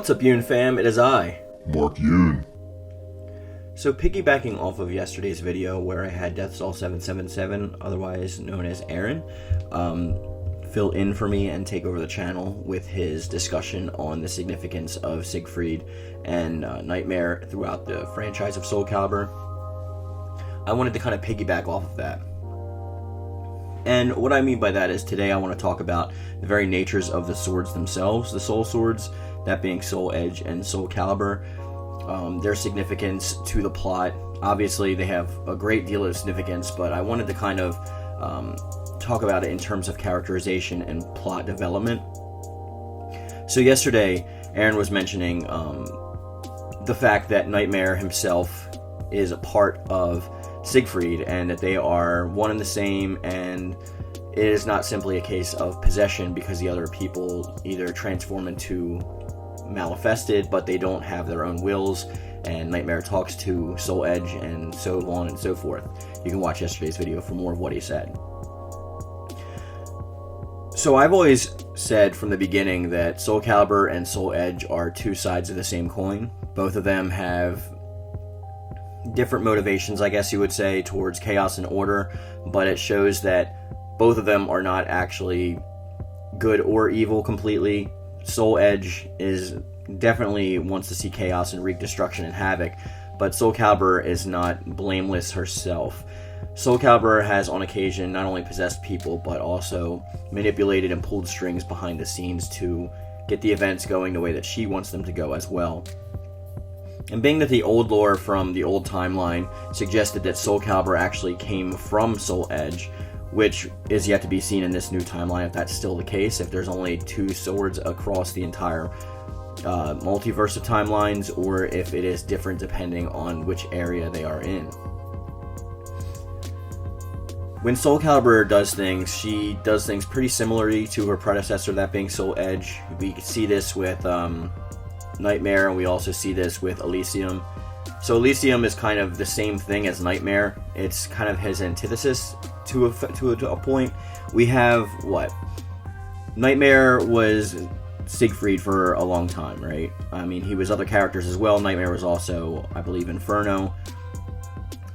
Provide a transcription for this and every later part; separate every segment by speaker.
Speaker 1: What's up, Yoon-Fam? It is I,
Speaker 2: Mark Yoon.
Speaker 1: So piggybacking off of yesterday's video where I had DeathStall777, otherwise known as Aaron, fill in for me and take over the channel with his discussion on the significance of Siegfried and Nightmare throughout the franchise of Soul Calibur, I wanted to kind of piggyback off of that. And what I mean by that is today I want to talk about the very natures of the swords themselves, the Soul Swords, that being Soul Edge and Soul Calibur, their significance to the plot. Obviously they have a great deal of significance, but I wanted to kind of talk about it in terms of characterization and plot development. So yesterday Aaron was mentioning the fact that Nightmare himself is a part of Siegfried and that they are one and the same, and it is not simply a case of possession because the other people either transform into manifested but they don't have their own wills, and Nightmare talks to Soul Edge and so on and so forth. You can watch yesterday's video for more of what he said. So I've always said from the beginning that Soul Calibur and Soul Edge are two sides of the same coin. Both of them have different motivations, I guess you would say, towards chaos and order, but it shows that both of them are not actually good or evil completely. Soul Edge is definitely wants to see chaos and wreak destruction and havoc, but Soul Calibur is not blameless herself. Soul Calibur has on occasion not only possessed people, but also manipulated and pulled strings behind the scenes to get the events going the way that she wants them to go as well. And being that the old lore from the old timeline suggested that Soul Calibur actually came from Soul Edge, which is yet to be seen in this new timeline if that's still the case, if there's only two swords across the entire multiverse of timelines, or if it is different depending on which area they are in. When Soul Calibur does things, she does things pretty similarly to her predecessor, that being Soul Edge. We see this with Nightmare, and we also see this with Elysium. So Elysium is kind of the same thing as Nightmare. It's kind of his antithesis to a point. We have what? Nightmare was Siegfried for a long time, right? I mean, he was other characters as well. Nightmare was also, I believe, Inferno.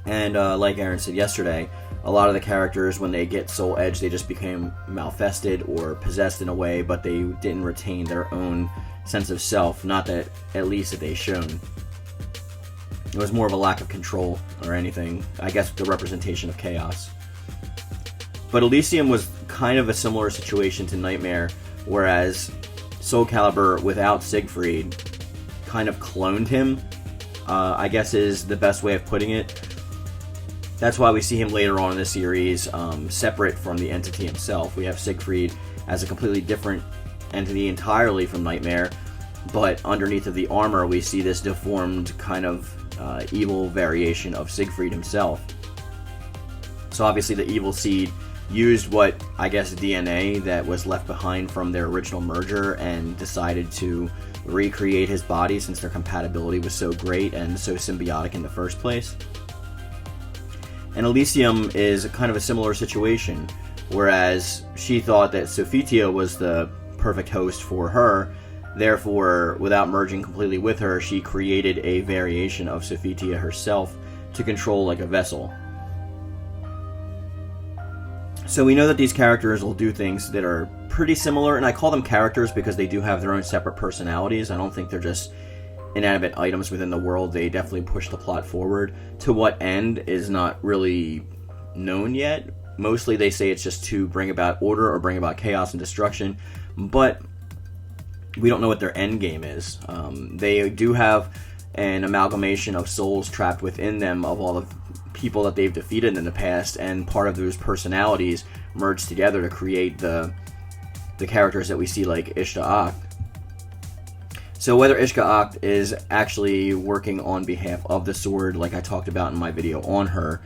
Speaker 1: And like Aaron said yesterday, a lot of the characters, when they get Soul Edge, they just became malfested or possessed in a way, but they didn't retain their own sense of self, not that at least that they shown. It was more of a lack of control or anything, I guess the representation of chaos. But Elysium was kind of a similar situation to Nightmare, whereas Soul Calibur without Siegfried kind of cloned him, I guess is the best way of putting it. That's why we see him later on in the series separate from the entity himself. We have Siegfried as a completely different entity entirely from Nightmare, but underneath of the armor we see this deformed kind of evil variation of Siegfried himself. So obviously the evil seed used what, I guess, DNA that was left behind from their original merger and decided to recreate his body since their compatibility was so great and so symbiotic in the first place. And Elysium is kind of a similar situation, whereas she thought that Sophia was the perfect host for her. Therefore, without merging completely with her, she created a variation of Sophia herself to control like a vessel. So we know that these characters will do things that are pretty similar, and I call them characters because they do have their own separate personalities. I don't think they're just inanimate items within the world. They definitely push the plot forward. To what end is not really known yet. Mostly they say it's just to bring about order or bring about chaos and destruction, but we don't know what their end game is. They do have an amalgamation of souls trapped within them of all the people that they've defeated in the past, and part of those personalities merged together to create the characters that we see, like Ishta-Akht. So whether Ishta-Akht is actually working on behalf of the sword, like I talked about in my video on her,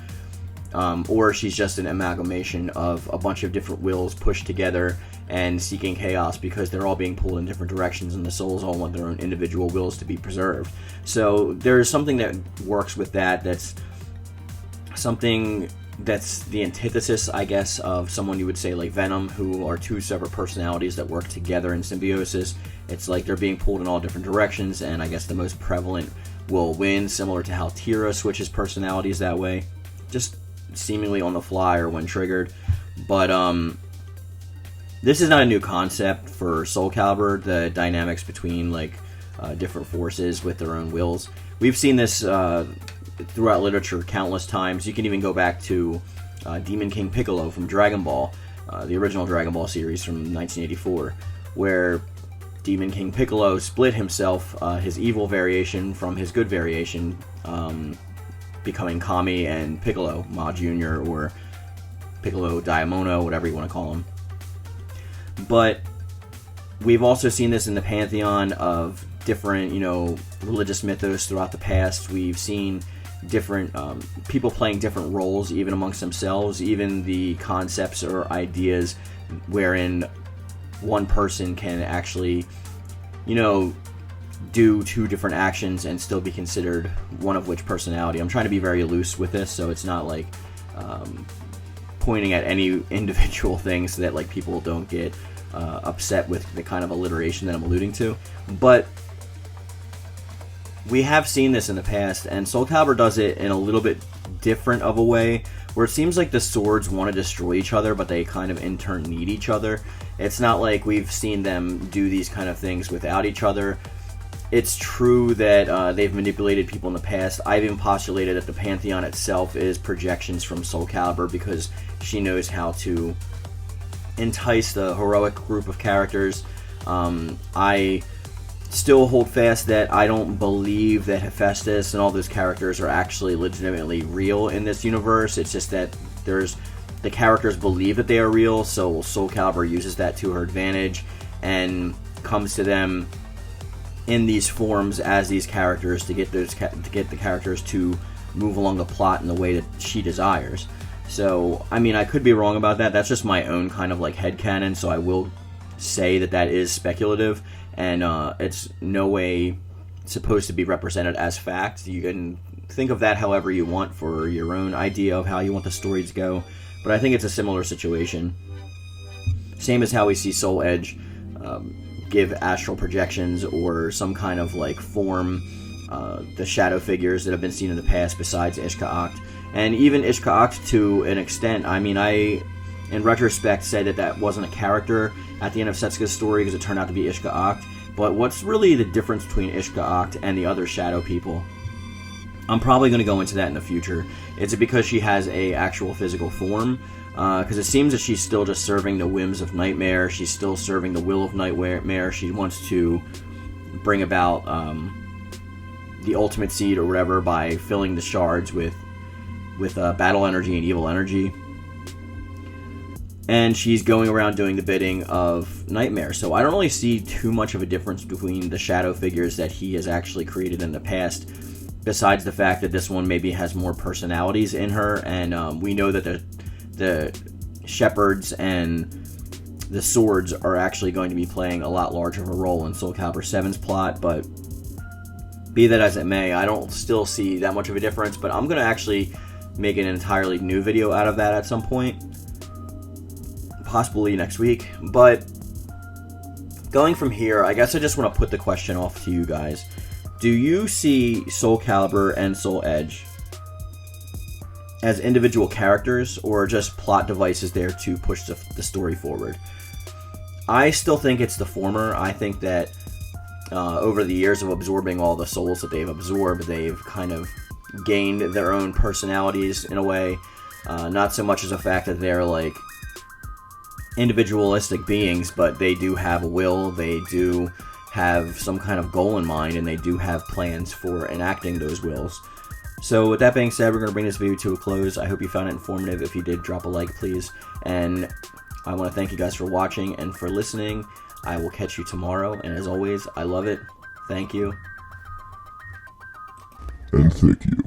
Speaker 1: or she's just an amalgamation of a bunch of different wills pushed together and seeking chaos because they're all being pulled in different directions and the souls all want their own individual wills to be preserved. So there's something that works with that, that's something that's the antithesis, I guess, of someone you would say like Venom, who are two separate personalities that work together in symbiosis It's like they're being pulled in all different directions, and I guess the most prevalent will win, similar to how Tira switches personalities that way, just seemingly on the fly or when triggered. But this is not a new concept for Soul Calibur, the dynamics between like different forces with their own wills. We've seen this throughout literature countless times. You can even go back to Demon King Piccolo from Dragon Ball, the original Dragon Ball series from 1984, where Demon King Piccolo split himself, his evil variation from his good variation, becoming Kami and Piccolo, Ma Jr., or Piccolo Diamono, whatever you want to call him. But we've also seen this in the pantheon of different, religious mythos throughout the past. We've seen different people playing different roles, even amongst themselves, even the concepts or ideas wherein one person can actually, do two different actions and still be considered one of which personality. I'm trying to be very loose with this, so it's not like pointing at any individual things so that like people don't get upset with the kind of alliteration that I'm alluding to. But we have seen this in the past, and Soul Calibur does it in a little bit different of a way, where it seems like the swords want to destroy each other, but they kind of in turn need each other. It's not like we've seen them do these kind of things without each other. It's true that they've manipulated people in the past. I've even postulated that the Pantheon itself is projections from Soul Calibur, because she knows how to entice the heroic group of characters. I still hold fast that I don't believe that Hephaestus and all those characters are actually legitimately real in this universe. It's just that the characters believe that they are real, so Soul Calibur uses that to her advantage and comes to them in these forms as these characters to get the characters to move along the plot in the way that she desires. So, I mean, I could be wrong about that. That's just my own kind of like headcanon, so I will say that that is speculative, and it's no way supposed to be represented as fact. You can think of that however you want for your own idea of how you want the story to go, but I think it's a similar situation. Same as how we see Soul Edge give astral projections or some kind of like form, the shadow figures that have been seen in the past besides Ishka-Acht. And even Ishka-Acht to an extent, I mean, I, in retrospect, said that that wasn't a character at the end of Setsuka's story because it turned out to be Ishka-Acht. But what's really the difference between Ishka-Acht and the other shadow people? I'm probably going to go into that in the future. Is it because she has a actual physical form? Because it seems that she's still just serving the whims of Nightmare. She's still serving the will of Nightmare. She wants to bring about the ultimate seed or whatever by filling the shards with battle energy and evil energy. And she's going around doing the bidding of Nightmare. So I don't really see too much of a difference between the shadow figures that he has actually created in the past, besides the fact that this one maybe has more personalities in her, and we know that the shepherds and the swords are actually going to be playing a lot larger of a role in Soul Calibur 7's plot. But be that as it may, I don't still see that much of a difference, but I'm going to actually make an entirely new video out of that at some point, possibly next week. But going from here, I guess I just want to put the question off to you guys. Do you see Soul Calibur and Soul Edge as individual characters, or just plot devices there to push the story forward? I still think it's the former. I think that over the years of absorbing all the souls that they've absorbed, they've kind of gained their own personalities in a way. Not so much as a fact that they're like individualistic beings, but they do have a will, they do have some kind of goal in mind, and they do have plans for enacting those wills. So with that being said, we're going to bring this video to a close. I hope you found it informative. If you did, drop a like, please. And I want to thank you guys for watching and for listening. I will catch you tomorrow, and as always, I love it. Thank you.
Speaker 2: And thank you.